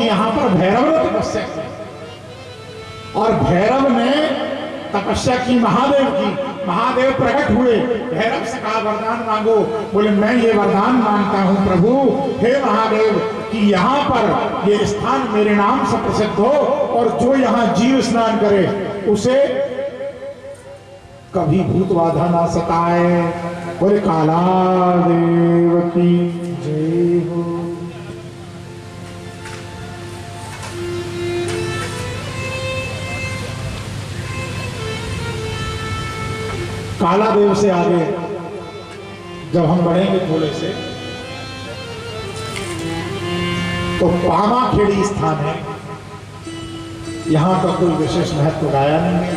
यहाँ पर भैरव ने तपस्या की और भैरव ने तपस्या की महादेव की। महादेव प्रकट हुए, भैरव से कहा वरदान मांगो। बोले मैं ये वरदान मांगता हूं प्रभु, हे महादेव, कि यहाँ पर ये स्थान मेरे नाम से प्रसिद्ध हो और जो यहाँ जीव स्नान करे उसे कभी भूत बाधा ना सताए। बोले काला देव की जय हो। काला देव से आगे जब हम बढ़ेंगे थोड़े से तो पामाखेड़ी स्थान है। यहां पर कोई विशेष महत्व गाया नहीं है,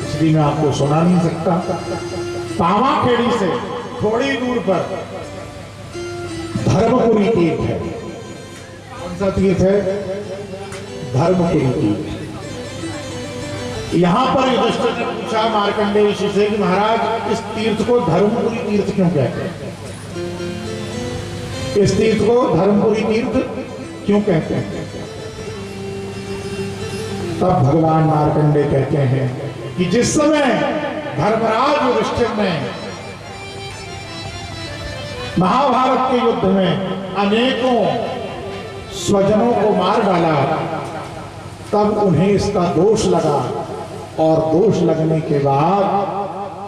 इसलिए मैं आपको सुना नहीं सकता। पामाखेड़ी से थोड़ी दूर पर धर्मपुरी तीर्थ है। कौन सा तीर्थ है? धर्मपुरी तीर्थ। यहां पर युधिष्ठिर ने पूछा मार्कंडेय ऋषि से कि महाराज इस तीर्थ को धर्मपुरी तीर्थ क्यों कहते हैं? इस तीर्थ को धर्मपुरी तीर्थ क्यों कहते हैं? तब भगवान मार्कंडेय कहते हैं कि जिस समय धर्मराज युधिष्ठिर ने महाभारत के युद्ध में अनेकों स्वजनों को मार डाला, तब उन्हें इसका दोष लगा और दोष लगने के बाद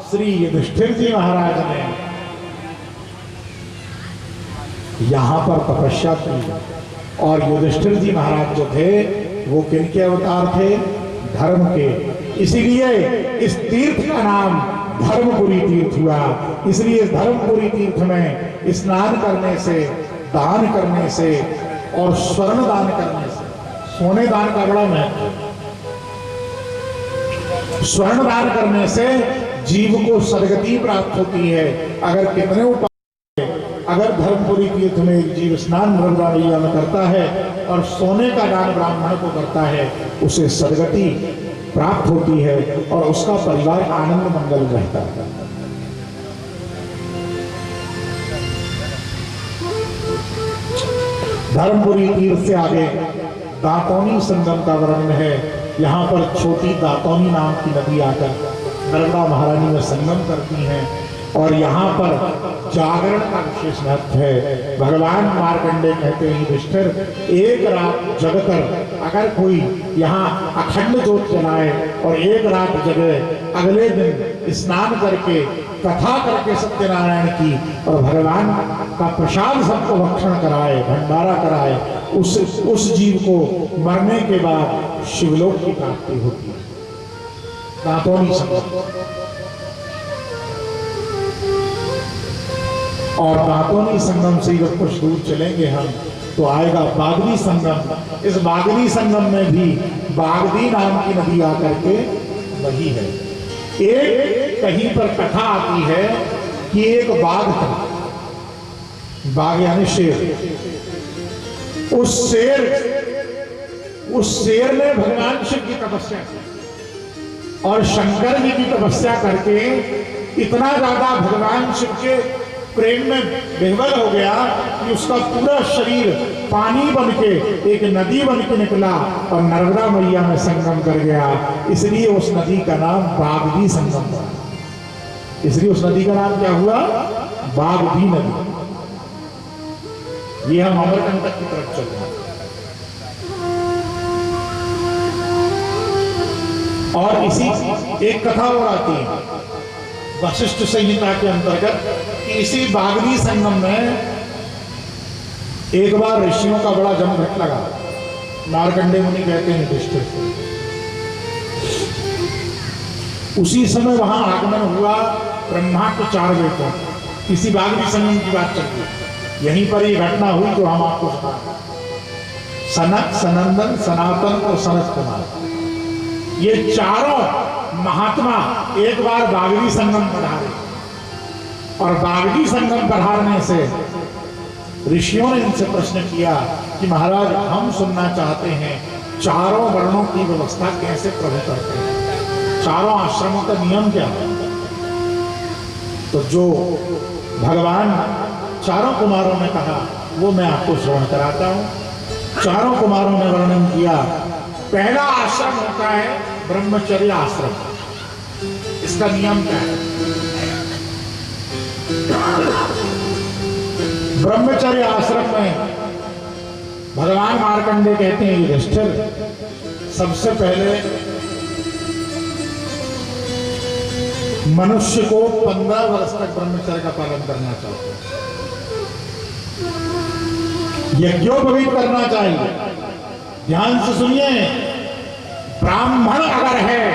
श्री युधिष्ठिर जी महाराज ने यहां पर तपस्या की। और युधिष्ठिर जी महाराज जो थे वो किनके अवतार थे? धर्म के। इसीलिए इस तीर्थ का नाम धर्मपुरी तीर्थ हुआ। इसलिए धर्मपुरी तीर्थ में स्नान करने से, दान करने से और स्वर्ण दान करने से, सोने दान का बड़ा महत्व। स्वर्ण दान करने से जीव को सदगति प्राप्त होती है। अगर कितने उपाय, अगर धर्मपुरी तीर्थ में एक जीव स्नान नर्मदा मैया में करता है और सोने का दान ब्राह्मण को करता है, उसे सदगति प्राप्त होती है और उसका परिवार आनंद मंगल रहता है। धर्मपुरी तीर्थ से आगे दातौनी संगम का वर्णन है। यहाँ पर छोटी दातौनी नाम की नदी आकर नर्मदा महारानी में संगम करती हैं और यहाँ पर जागरण का विशेष महत्व है। भगवान मार्कंडेय कहते हैं युधिष्ठिर एक रात जगकर अगर कोई यहाँ अखंड जोत जलाए और एक रात जगे, अगले दिन स्नान करके कथा करके सत्यनारायण की और भगवान का प्रसाद सबको भक्षण कराए, भंडारा कराए, उस जीव को मरने के बाद शिवलोक की प्राप्ति होती है। दातौनी संगम। और दातौनी संगम से जब कुछ दूर चलेंगे हम तो आएगा बागदी संगम। इस बागदी संगम में भी बागदी नाम की नदी आकर के वही है। एक कहीं पर कथा आती है कि एक बाघ था, बाघ यानी शेर। उस शेर ने भगवान शिव की तपस्या की और शंकर जी की तपस्या करके इतना ज्यादा भगवान शिव के प्रेम में विह्वल हो गया कि उसका पूरा शरीर पानी बनके एक नदी बनके निकला और नर्मदा मैया में संगम कर गया। इसलिए उस नदी का नाम बागदी संगम हुआ। इसलिए उस नदी का नाम क्या हुआ? बागदी नदी। ये हम अमरकंटक की तरफ चल रहे हैं। और इसी एक कथा और आती है वशिष्ठ संहिता के अंतर्गत कि इसी बागदी संगम में एक बार ऋषियों का बड़ा जमघट लगा। मार्कंडेय मुनि कहते हैं युधिष्ठिर से। उसी समय वहां आगमन हुआ ब्रह्मा के 4 बेटों। इसी बागदी संगम की बात चल रही, यहीं पर ये घटना हुई जो हम आपको सुना। सनक, सनंदन, सनातन और सनत कुमार, ये चारों महात्मा एक बार बागदी संगम पधारे और बागदी संगम पधारने से ऋषियों ने इनसे प्रश्न किया कि महाराज हम सुनना चाहते हैं चारों वर्णों की व्यवस्था कैसे प्रभु करते हैं, चारों आश्रमों का नियम क्या है। तो जो भगवान चारों कुमारों ने कहा वो मैं आपको श्रवण कराता हूं। चारों कुमारों ने वर्णन किया। पहला आश्रम होता है ब्रह्मचर्य आश्रम। इसका नियम क्या है? ब्रह्मचर्य आश्रम में भगवान मार्कंडेय कहते हैं, युधिष्ठिर, सबसे पहले मनुष्य को 15 वर्ष तक ब्रह्मचर्य का पालन करना चाहिए, यज्ञोपवीत करना चाहिए। ध्यान से सुनिए, ब्राह्मण अगर है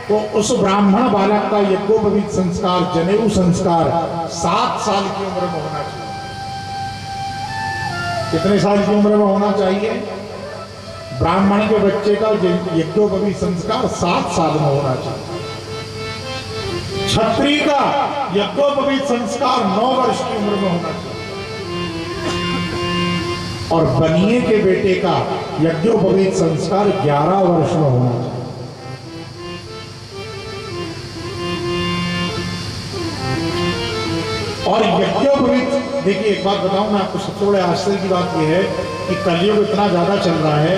तो उस ब्राह्मण बालक का यज्ञोपवीत संस्कार, जनेऊ संस्कार 7 साल की उम्र में होना चाहिए। कितने साल की उम्र में होना चाहिए? ब्राह्मण के बच्चे का यज्ञोपवीत संस्कार 7 साल में होना चाहिए। क्षत्रिय का यज्ञोपवीत संस्कार 9 वर्ष की उम्र में होना चाहिए। और बनिए के बेटे का यज्ञोपवीत संस्कार 11 वर्ष में होना चाहिए। और यज्ञोपवीत, देखिए एक बात बताऊं मैं आपको, सबसे बड़े आश्चर्य की बात यह है कि कलयुग इतना ज्यादा चल रहा है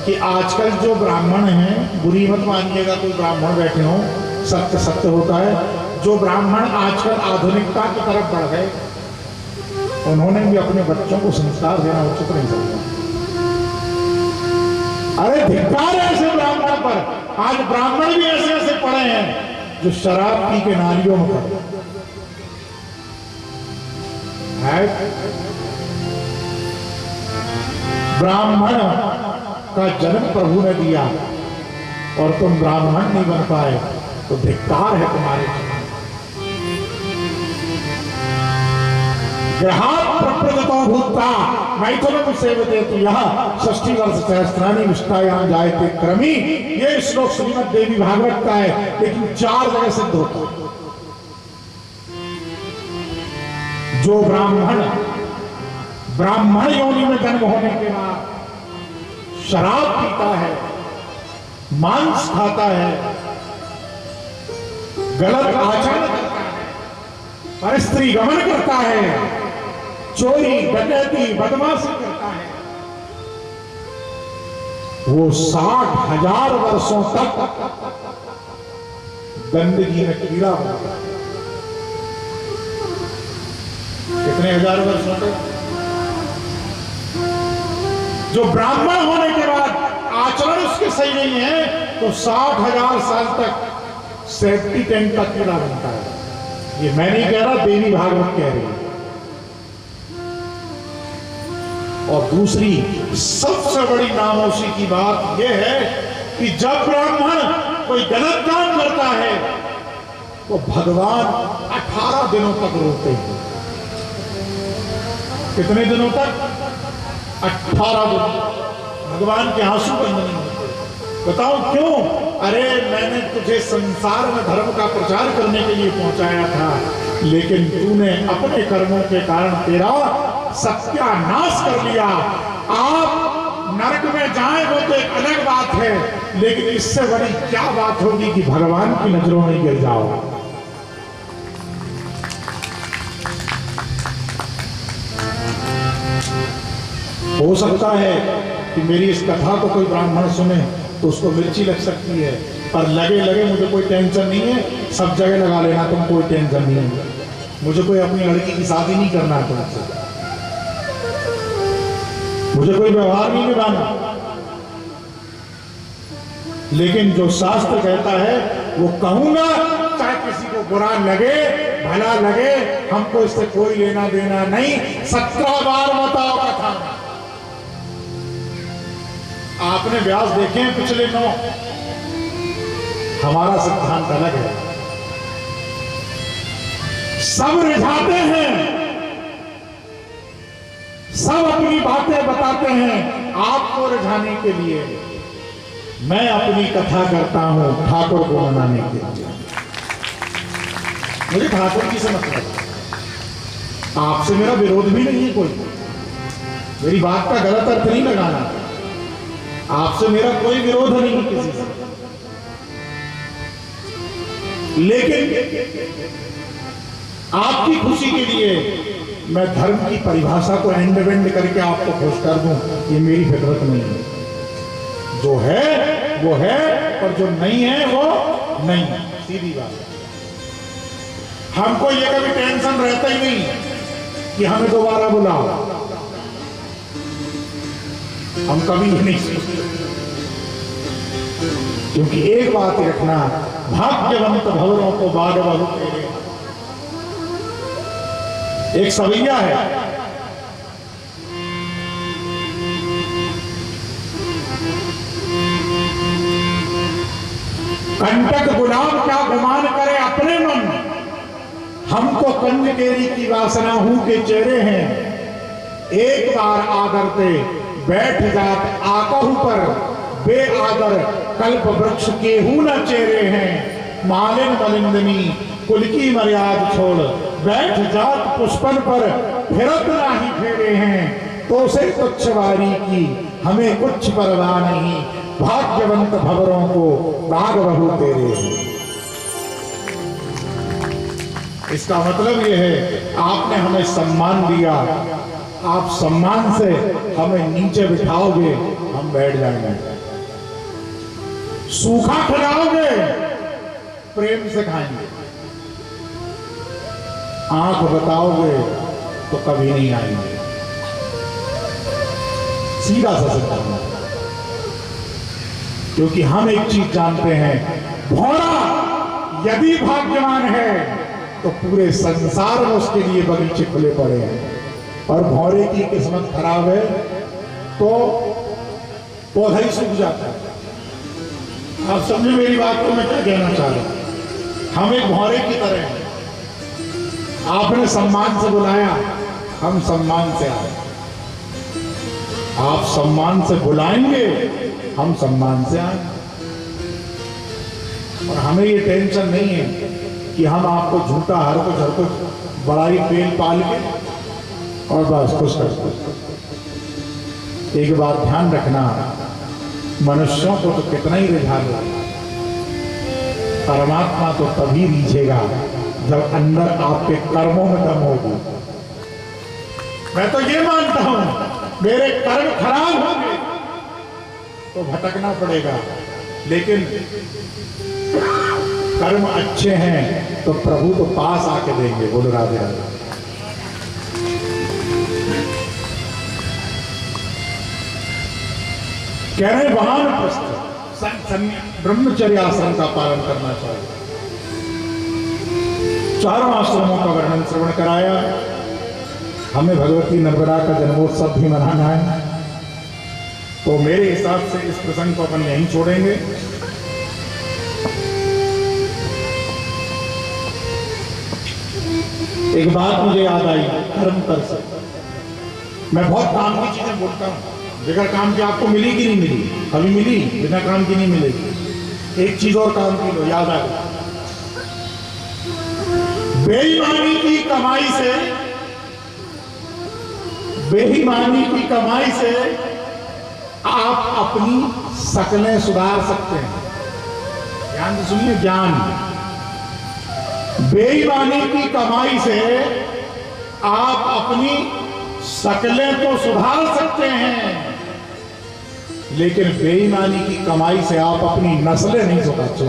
कि आजकल जो ब्राह्मण हैं, बुरी मत मानिएगा कोई ब्राह्मण बैठे हों, सत्य सत्य होता है। जो ब्राह्मण आजकल आधुनिकता की तरफ बढ़ गए, उन्होंने भी अपने बच्चों को संस्कार देना उचित नहीं समझा। अरे धिक्कार है ऐसे ब्राह्मण पर। आज ब्राह्मण भी ऐसे ऐसे पड़े हैं जो शराब पी के नालियों में पड़े हैं। ब्राह्मण का जन्म प्रभु ने दिया और तुम ब्राह्मण नहीं बन पाए तो धिक्कार है तुम्हारे। ग्रहात् प्रप्रदतो भूत्वा मैथुनं सेवते तु यः षष्ठी वर्ष सहस्राणि निष्ठायां जायते क्रमी। ये श्लोक श्रीमद् देवी भागवत का है, लेकिन 4 जगह सिद्ध होता है। जो ब्राह्मण योनि में जन्म होने के बाद शराब पीता है, मांस खाता है, गलत आचरण करता है, परस्त्री गमन करता है, चोरी डकैती बदमाशी करता है, वो 60,000 वर्षों तक गंदगी में कीड़ा होता है। कितने हजार वर्षों तक? जो ब्राह्मण होने के बाद आचरण उसके सही नहीं है तो 60,000 साल तक सेफ्टी टैंक का कीड़ा बनता है। ये मैं नहीं कह रहा, देवी भागवत कह रही है। और दूसरी सबसे बड़ी नामोशी की बात यह है कि जब ब्राह्मण कोई गलत काम करता है तो भगवान 18 दिनों तक रोते हैं। कितने दिनों तक? 18 दिन भगवान के आंसू बंद नहीं होते। बताओ क्यों? अरे मैंने तुझे संसार में धर्म का प्रचार करने के लिए पहुंचाया था, लेकिन तूने अपने कर्मों के कारण तेरा सत्यानाश कर लिया। आप नरक में जाएं वो तो एक अलग बात है, लेकिन इससे बड़ी क्या बात होगी कि भगवान की नजरों में गिर जाओ। हो सकता है कि मेरी इस कथा को कोई ब्राह्मण सुने तो उसको मिर्ची लग सकती है, पर लगे मुझे कोई टेंशन नहीं है। सब जगह लगा लेना, तुम कोई टेंशन नहीं है। मुझे कोई अपनी लड़की की शादी नहीं करना है तुमसे, मुझे कोई व्यवहार नहीं निभाना। लेकिन जो शास्त्र कहता है वो कहूंगा, चाहे किसी को बुरा लगे भला लगे, हमको इससे कोई लेना देना नहीं। 17 बार बताओ कथा। आपने व्यास देखे हैं पिछले 9। हमारा सिद्धांत अलग है। सब रिझाते हैं, सब अपनी बातें बताते हैं आपको रिझाने के लिए। मैं अपनी कथा करता हूं ठाकुर को मनाने के लिए। मुझे ठाकुर की से मतलब, आपसे मेरा विरोध भी नहीं है कोई। मेरी बात का गलत अर्थ नहीं लगाना। आपसे मेरा कोई विरोध नहीं किसी से, लेकिन आपकी खुशी के लिए मैं धर्म की परिभाषा को एंड वेंड करके आपको खुश कर दूं, ये मेरी फितरत नहीं है। जो है वो है और जो नहीं है वो नहीं है, सीधी बात है। हमको ये कभी टेंशन रहता ही नहीं कि हमें दोबारा बुलाओ, हम कभी ये नहीं सोचते, क्योंकि एक बात रखना, भाग्यवंत भवरों को बाग बहु तेरे। एक सवैया है, कंटक गुलाम क्या गुमान करे अपने मन, हमको कंज केरी की वासना हूं के चेहरे हैं। एक बार आदर पे बैठ जात आकहू पर, बेआदर कल्प वृक्ष केहू न चेहरे हैं। मालिन मलिंदनी कुल की मर्याद छोड़, बैठ जात पुष्पन पर फिरत नाही फेरे हैं। तो से तुच्छ वारी की हमें कुछ परवाह नहीं, भाग्यवंत भवरों को बाग बहु तेरे हैं। इसका मतलब यह है, आपने हमें सम्मान दिया, आप सम्मान से हमें नीचे बिठाओगे, हम बैठ जाएंगे। सूखा खिलाओगे, प्रेम से खाएंगे। आंख बताओगे तो कभी नहीं आएंगे। सीधा सा सिद्धांत, क्योंकि हम एक चीज जानते हैं, भौरा यदि भाग्यवान है तो पूरे संसार में उसके लिए बगीचे खुले पड़े हैं, और भौरे की किस्मत खराब है तो पौधा ही सूख जाता है। आप समझे मेरी बात को मैं क्या कहना चाह रहा हूं। हम एक भौरे की तरह हैं, आपने सम्मान से बुलाया, हम सम्मान से आए। आप सम्मान से बुलाएंगे, हम सम्मान से आए। और हमें ये टेंशन नहीं है कि हम आपको झूठा हर कुछ बड़ाई पेल पाल के और बस खुश कर। एक बात ध्यान रखना, मनुष्यों को तो कितना ही रिझा लो, परमात्मा तो तभी रीझेगा जब अंदर आपके कर्मों में दम होगी। मैं तो ये मानता हूं, मेरे कर्म खराब होंगे तो भटकना पड़ेगा, लेकिन कर्म अच्छे हैं तो प्रभु तो पास आके देंगे। बोलो राधे राधे। कह रहे वानप्रस्थ ब्रह्मचर्य आश्रम का पालन करना चाहिए। चारों आश्रमों का वर्णन श्रवण कराया। हमें भगवती नर्मदा का जन्मोत्सव भी मनाना है, तो मेरे हिसाब से इस प्रसंग को अपन यहीं छोड़ेंगे। एक बात मुझे याद आई, कर्म कर सकते। मैं बहुत काम की चीजें बोलता हूं, बगैर काम की आपको मिलेगी नहीं मिली, कभी मिली, बिना काम की नहीं मिलेगी। एक चीज और काम की लो, याद आएगा। बेईमानी की कमाई से, बेईमानी की कमाई से आप अपनी शक्लें सुधार सकते हैं। ध्यान से सुनिए, ज्ञान। बेईमानी की कमाई से आप अपनी शक्लें तो सुधार सकते हैं, लेकिन बेईमानी की कमाई से आप अपनी नस्लें नहीं सुधार सकते।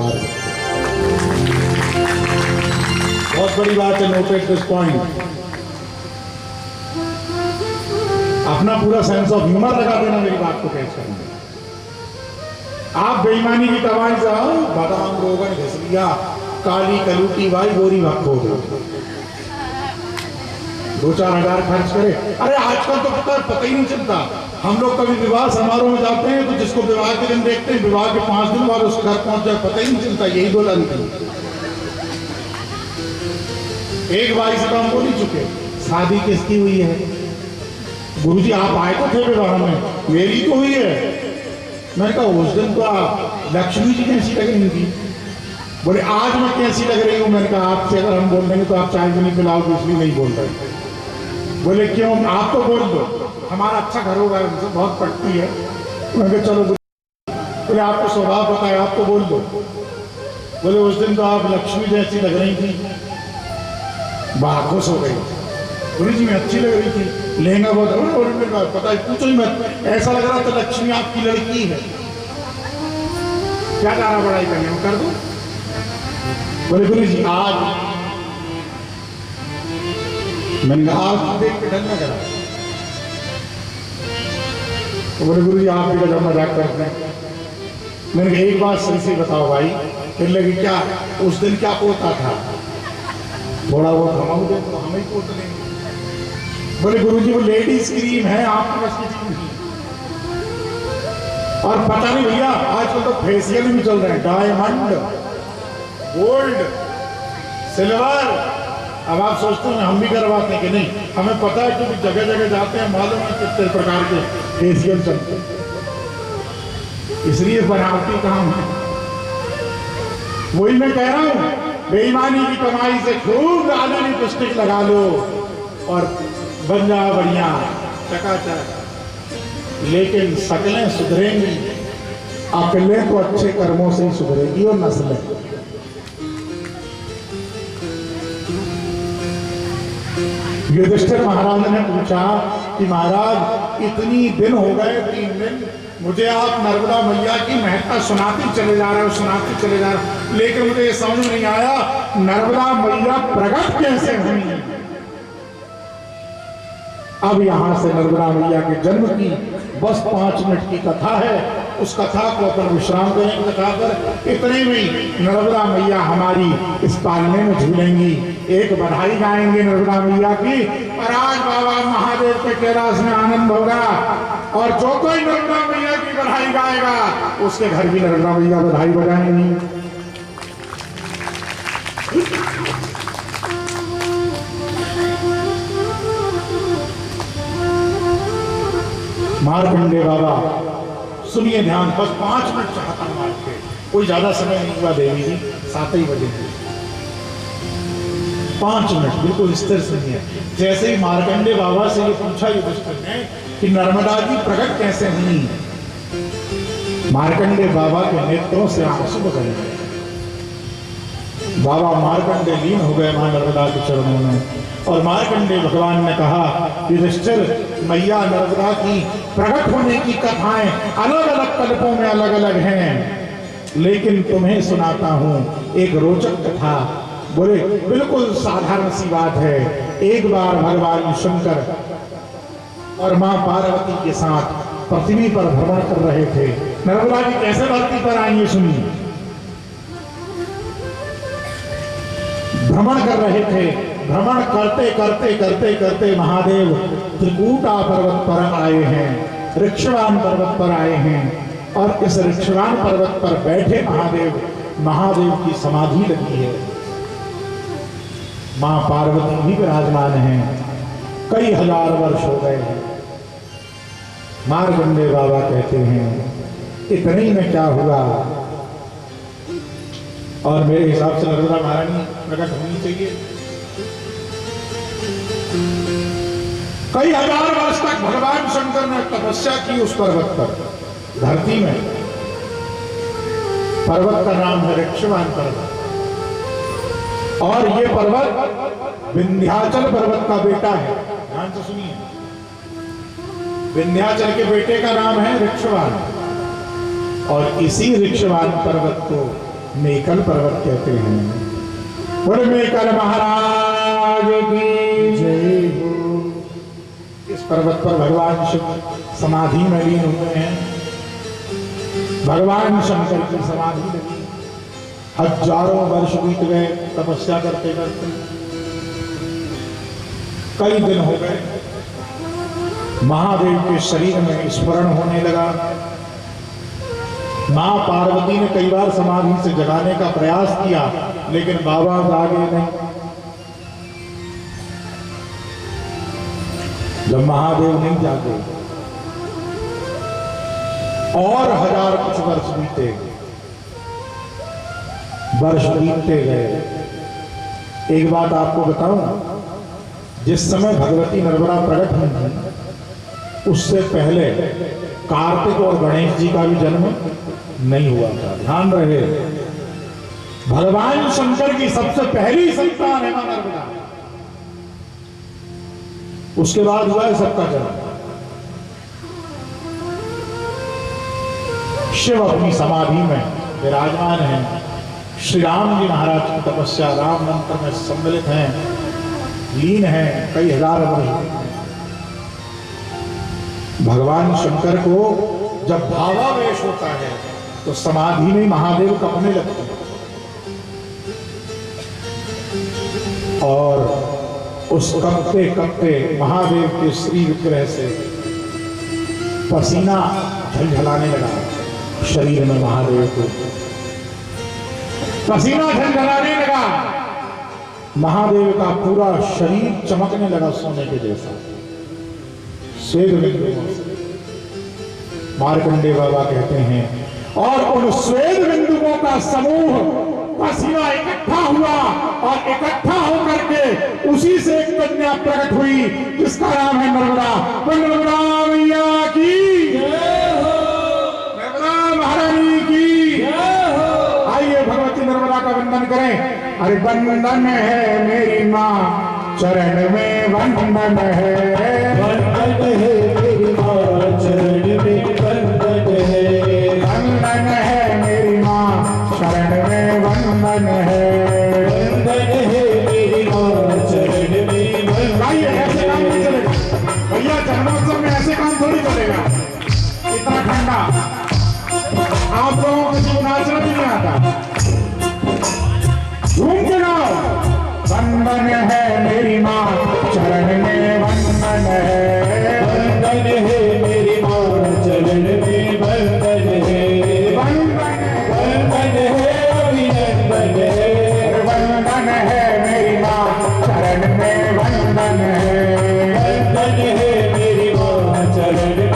बहुत बड़ी बात है, नोटेड दिस पॉइंट। अपना पूरा सेंस ऑफ ह्यूमर लगा देना मेरी बात को कैच करने। आप बेईमानी की कमाई से बादाम रोगन घिस लिया, काली कलूटी भाई गोरी भक्त हो गई, 2-4 हजार खर्च करे। अरे आजकल तो पता ही नहीं चलता। हम लोग कभी विवाह समारोह में जाते हैं तो जिसको विवाह के दिन देखते हैं, विवाह के 5 दिन बाद उसके घर पहुंच जाए, पता ही नहीं चलता। यही 2 लाख निकली। एक बाई से तो हम बोल ही चुके, शादी किसकी हुई है? गुरुजी आप आए तो थे विवाह में, मेरी तो हुई है। मैंने कहा उस दिन तो आप लक्ष्मी जी कैसी लग रही थी। बोले आज मैं कैसी लग रही हूँ? मैंने कहा आपसे अगर हम बोल देंगे तो आप चाय भी नहीं पिलाओगे, इसलिए नहीं बोल रहे। बोले क्यों? आप तो बोल दो, हमारा अच्छा घर होगा, उनसे बहुत पटती है। मैंने कहा चलो। बोले आपको स्वभाव पता है, आप तो बोल दो। बोले उस दिन तो आप लक्ष्मी जैसी लग रही थी। बात खुश हो गई। गुरु जी में अच्छी लग रही थी, लहंगा बहुत और उन्होंने कहा पता है पूछो ही मत, ऐसा लग रहा था लक्ष्मी आपकी लड़की है। क्या कह रहा बड़ाई करने में, कर दो। बोले गुरु जी आज मैंने कहा आज देख के ढंग करा। तो बोले गुरु जी आप भी गजब मजाक करते हैं। मैंने कहा एक बात सही से बताओ भाई। फिर लगी क्या उस दिन क्या पोता था, थोड़ा वो हम दे तो हमें पोत लेंगे। बोले गुरु जी वो लेडीज क्रीम है, आपके पास की चीज नहीं। और पता नहीं भैया आजकल तो फेशियल भी चल रहे हैं, डायमंड, गोल्ड, सिल्वर। अब आप सोचते हैं हम भी करवाते हैं कि नहीं, हमें पता है क्योंकि जगह जगह जाते हैं, मालूम है कितने प्रकार के फेशियल चलते हैं, इसलिए बनावटी काम है। वही मैं कह रहा हूं, बेईमानी की कमाई से खूब आलू लिपस्टिक लगा लो और बन जा बढ़िया चकाचक, लेकिन शक्लें सुधरेंगी, अकलें तो अच्छे कर्मों से ही सुधरेगी और नस्लें। युधिष्ठिर महाराज ने पूछा कि महाराज इतनी दिन हो गए, 3 दिन, मुझे आप नर्मदा मैया की महत्ता सुनाते चले जा रहे हो, सुनाते चले जा रहे हो, लेकिन मुझे ये समझ नहीं आया नर्मदा मैया प्रकट कैसे हुई। अब यहां से नर्मदा मैया के जन्म की बस 5 मिनट की कथा है, उस कथा को अपन विश्राम करेंगे कथा पर। इतने में नर्मदा मैया हमारी इस पालने में झूलेंगी, एक बधाई गाएंगे नर्मदा मैया की, और आज बाबा महादेव के कैलाश में आनंद होगा। और जो कोई नर्मदा मैया की बधाई गाएगा उसके घर भी नर्मदा मैया बधाई बजाएंगी। मारकंडे बाबा सुनिए ध्यान, बस 5 मिनट चाहता हूं आपके, कोई ज्यादा समय नहीं हुआ देवी जी, 7 ही बजे 5 मिनट बिल्कुल स्थिर सुनिए। जैसे ही मारकंडे बाबा से ये पूछा युधिष्ठिर ने कि नर्मदा जी प्रकट कैसे हुई, मारकंडे बाबा के नेत्रों से आंसू बह गए। बाबा मारकंडे लीन हो गए मां नर्मदा के चरणों में, और मारकंडे भगवान ने कहा युधिष्ठिर मैया नर्मदा की प्रकट होने की कथाएं अलग अलग कल्पों में अलग अलग हैं, लेकिन तुम्हें सुनाता हूं एक रोचक कथा। बोले बिल्कुल साधारण सी बात है। एक बार भगवान शंकर और मां पार्वती के साथ पृथ्वी पर भ्रमण कर रहे थे। नर्मदा जी कैसे धरती पर आई सुनिए। भ्रमण कर रहे थे, भ्रमण करते करते करते करते महादेव त्रिकूटा पर्वत पर आए हैं, ऋक्षवान पर्वत पर आए हैं, और इस ऋक्षवान पर्वत पर बैठे महादेव की समाधि लगी है। मां पार्वती भी विराजमान हैं, कई हजार वर्ष हो गए हैं। मारकंडे बाबा कहते हैं इतने ही में क्या हुआ, और मेरे हिसाब से नर्मदा महारानी प्रकट होनी चाहिए। कई हजार वर्ष तक भगवान शंकर ने तपस्या की उस पर्वत पर, धरती में। पर्वत का नाम है ऋक्षवान पर्वत, और ये पर्वत विंध्याचल पर्वत का बेटा है। ध्यान से सुनिए, विंध्याचल के बेटे का नाम है ऋक्षवान, और इसी ऋक्षवान पर्वत को मेकल पर्वत कहते हैं। बोले मेकल महाराज की जय हो। इस पर्वत पर भगवान शिव समाधि में लीन हुए हैं। भगवान शंकर की समाधि लगी, हजारों वर्ष बीत गए तपस्या करते करते, कई दिन हो गए। महादेव के शरीर में स्मरण होने लगा। मां पार्वती ने कई बार समाधि से जगाने का प्रयास किया, लेकिन बाबा जागे नहीं। जब महादेव नहीं जागे और हजार कुछ वर्ष बीते, वर्ष बीतते गए। एक बात आपको बताऊं, जिस समय भगवती नर्मदा प्रकट हुई थी उससे पहले कार्तिक और गणेश जी का भी जन्म नहीं हुआ था। ध्यान रहे, भगवान शंकर की सबसे पहली संतान है मां नर्मदा। उसके बाद हुआ है सबका जन्म। शिव अपनी समाधि में विराजमान है। श्री राम जी महाराज की तपस्या राम मंत्र में सम्मिलित हैं, लीन हैं कई हजार वर्ष। भगवान शंकर को जब भावावेश होता है तो समाधि में महादेव कपने लगते हैं और उस कपते कपते महादेव के श्री विग्रह से पसीना झलझलाने लगा शरीर में। महादेव को पसीना झलझलाने लगा, महादेव का पूरा शरीर चमकने लगा सोने के जैसा। श्वेत बिंदुओं से मार्कंडे बाबा कहते हैं, और उन श्वेत बिंदुओं का समूह पसीना इकट्ठा हुआ और इकट्ठा होकर के उसी से एक कन्या प्रकट हुई जिसका नाम है नर्मदा। नर्मदा मैया की जय हो, नर्मदा महारानी की जय हो। आइए भगवती नर्मदा का वंदन करें। अरे वंदन है मेरी माँ चरण में, वंदन है, वंदन है मेरी माँ चरण में, वंदन है, वंदन है मेरी माँ शरण में, वंदन है, वंदन है मेरी माँ चरण में, वंदन। भाई ऐसे काम नहीं चलेगा भैया, जन्मोत्सव में ऐसे काम थोड़ी चलेगा। इतना ठंडा आप लोगों को किसी को नाचना भी नहीं आता। झूम के गाओ, वंदन है मेरी माँ चरण में, वंदन है, वंदन है मेरी माँ चरण में, वंदन है, वंदन, वंदन है अभिनंदन है, वंदन है मेरी माँ चरण में, वंदन है, वंदन है मेरी माँ चरण में।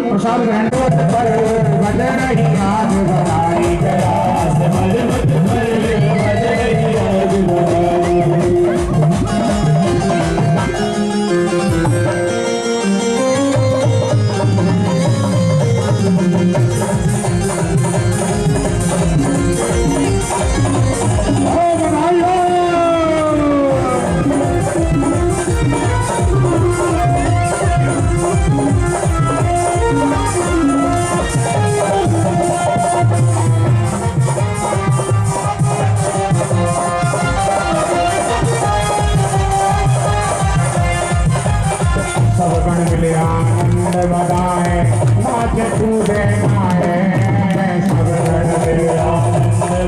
प्रसाद ग्रहण पर बज रही आज बधाई, कैलाश पर्वत पर बज रही आज बधाई। आनंद बधाए नाच कूदे गाए, सब गण मिले आनंद बधाए,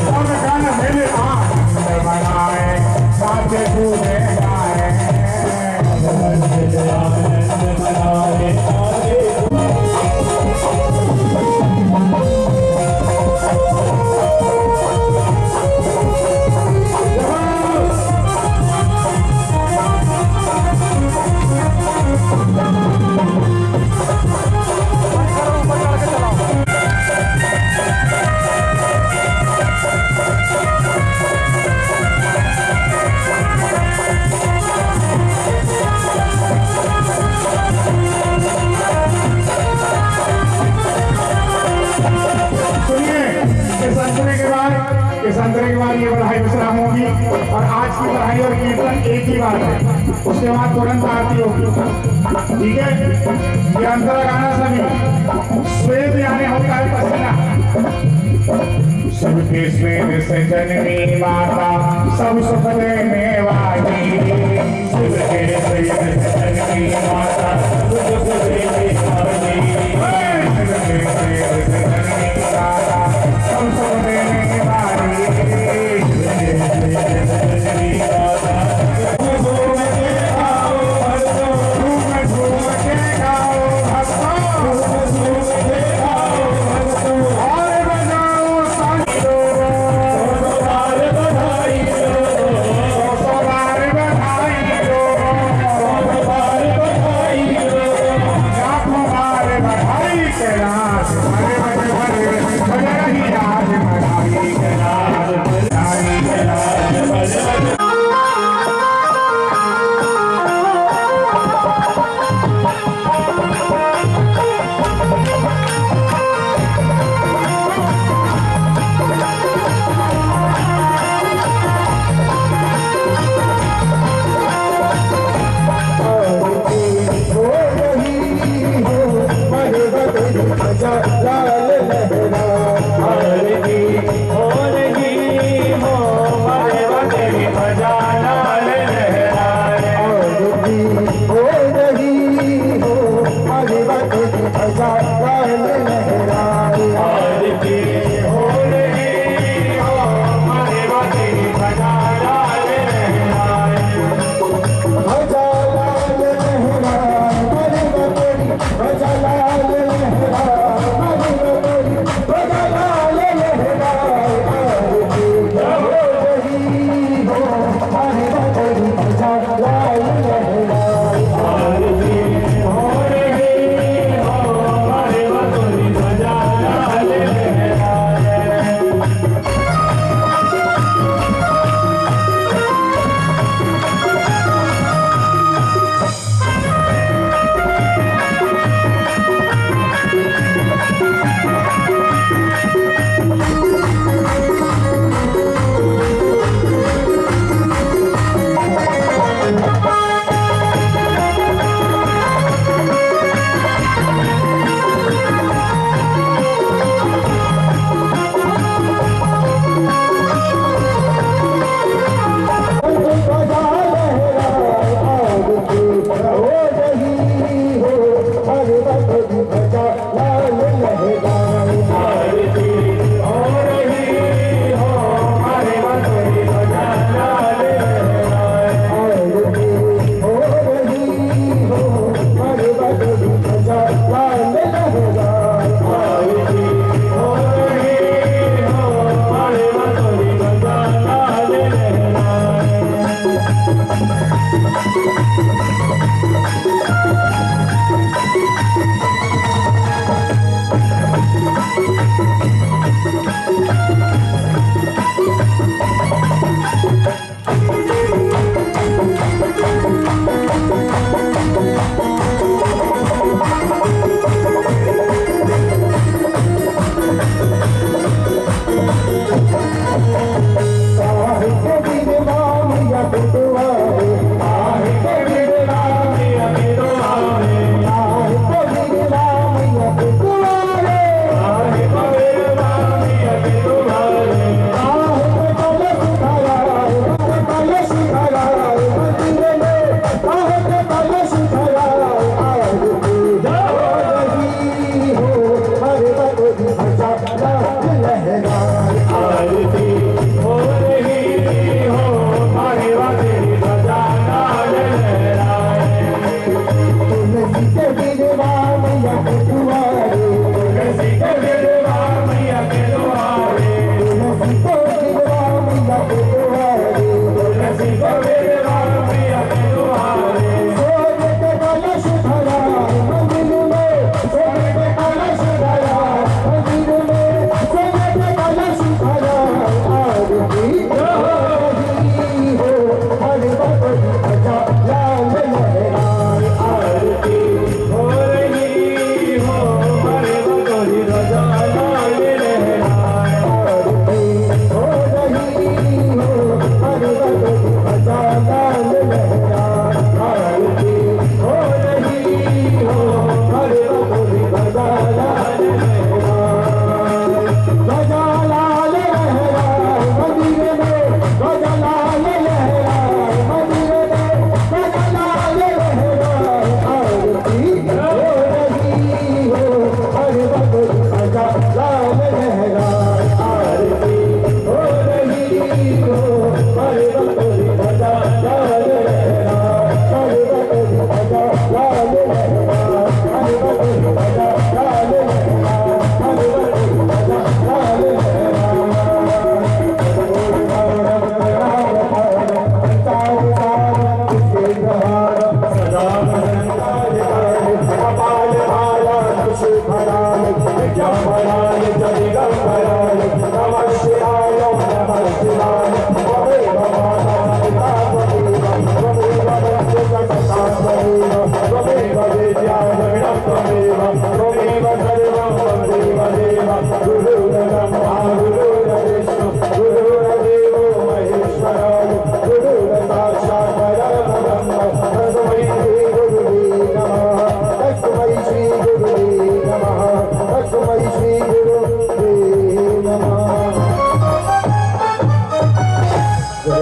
सब गण मिले आनंद बधाए, नाच कूदे गाए, सब गण मिले आनंद बधाए। संतरे के बाद ये बढ़ाई विश्राम होगी और आज की बढ़ाई और कीर्तन एक ही बात है, उसके बाद तुरंत आरती होगी। ठीक है, ये अंतरा गाना सभी श्वेत यानी होता है पसीना। सबके श्वेत से जननी माता सब सुख देने वाली, सबके श्वेत से जननी माता सब सुख देने वाली।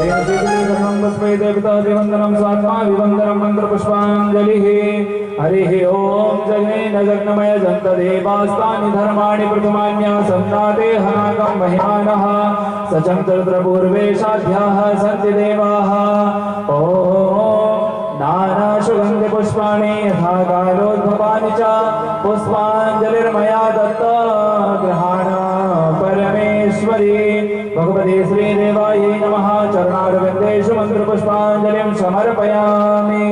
देवता वंदनम स्वात्मा विवंदनम मंत्र पुष्पांजलिः हरिः ओम जगनेन जगन्मय जन्त देवास्तानि धर्माणि प्रथमान्या संनाते हनागम महिमानः सचंद्रपूर्वेशाध्याः सन्ति देवाः ओम नाना सुगंध पुष्पाणि यथा कालोद्भवानि च पुष्पांजलिर्मया दत्ता ग्रहाण परमेश्वरी भगवते श्रीदेवायै नमः चरणारविन्देषु मन्त्रपुष्पाञ्जलिं समर्पयामि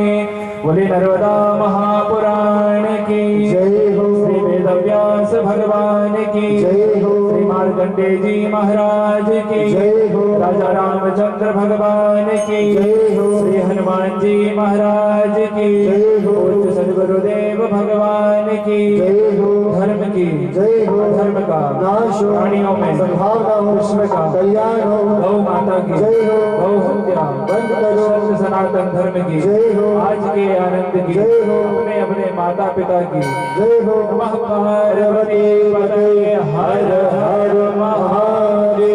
बोले नर्मदा महापुराण की जय हो श्री वेदव्यास भगवान की जय हो श्री मार्कंडेय जी महाराज की जय हो राजा रामचंद्र भगवान की जय हो श्री हनुमान जी महाराज की जय हो सदगुरुदेव भगवान की जय हो धर्म की जय हो धर्म का नाश प्राणियों में सद्भावना हो विश्व का कल्याण हो गौ माता की जय हो गौ हत्या बंद करो सनातन धर्म की जय हो आज के आनंद की जय हो अपने अपने माता पिता की जय हो नमः पार्वती पते हर हर महादेव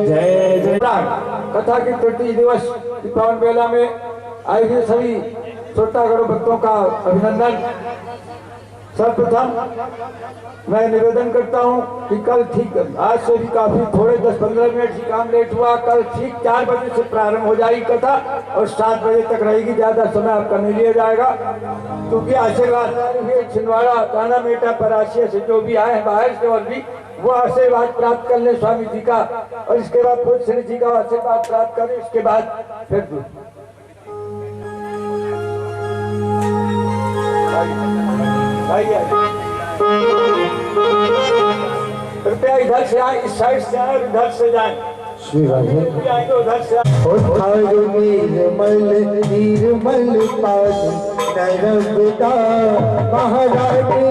जय जय। कथा के 33 दिवस की पावन बेला में आए हुए सभी श्रोतागणों भक्तों का अभिनंदन। सर्वप्रथम मैं निवेदन करता हूं कि कल ठीक आज से भी काफी थोड़े 10-15 मिनट ही काम लेट हुआ। कल ठीक 4 बजे से प्रारंभ हो जाएगी कथा और 7 बजे तक रहेगी। ज्यादा समय आपका नहीं लिया जाएगा क्योंकि आशीर्वाद छिंदवाड़ा ताना मेटा परासिया से जो भी आए हैं बाहर से और भी वो आशीर्वाद प्राप्त कर ले स्वामी जी का और इसके बाद खुद श्री जी का आशीर्वाद प्राप्त करें। इसके बाद फिर कृपया इधर से आए, इस साइड से आए और इधर से जाएं। श्री राधे आएंगे उधर से निर्मल पाद नरबदा महारानी